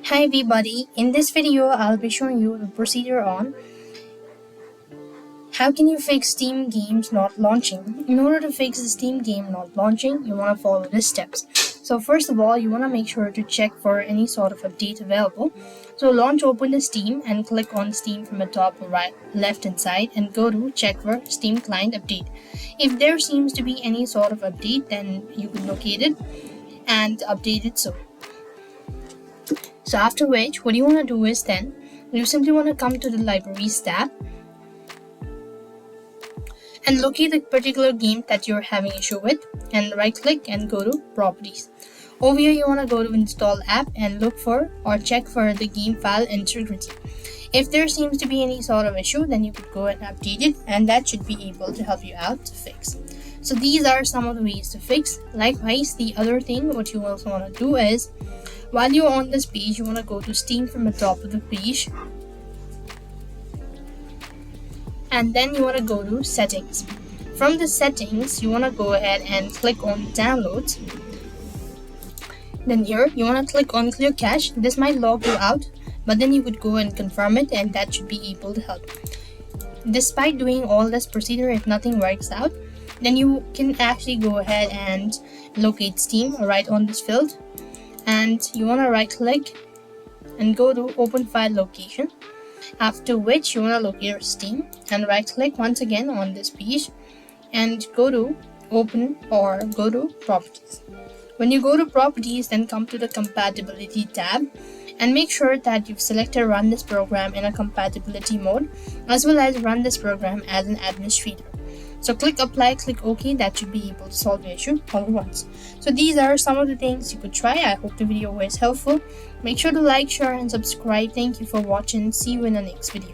Hi everybody, in this video I'll be showing you the procedure on how can you fix Steam games not launching. In order to fix the Steam game not launching, you want to follow these steps. So first of all, you want to make sure to check for any sort of update available. So launch open the Steam and click on Steam from the top right, left hand side and go to check for Steam client update. If there seems to be any sort of update, then you can locate it and update it soon. So after which, what you want to do is then, you simply want to come to the libraries tab and locate the particular game that you're having issue with and right click and go to properties. Over here you want to go to install app and look for or check for the game file integrity. If there seems to be any sort of issue, then you could go and update it and that should be able to help you out to fix. So these are some of the ways to fix. Likewise, the other thing what you also want to do is, while you're on this page, you want to go to Steam from the top of the page and then you want to go to settings. From the settings, you want to go ahead and click on downloads. Then here, you want to click on clear cache. This might log you out, but then you could go and confirm it and that should be able to help. Despite doing all this procedure, if nothing works out, then you can actually go ahead and locate Steam right on this field. And you want to right click and go to open file location, after which you want to locate your Steam and right click once again on this page and go to open or go to properties. When you go to properties, then come to the compatibility tab and make sure that you've selected run this program in a compatibility mode as well as run this program as an administrator. So click apply, click OK, that should be able to solve the issue all at once. So these are some of the things you could try. I hope the video was helpful. Make sure to like, share and subscribe. Thank you for watching. See you in the next video.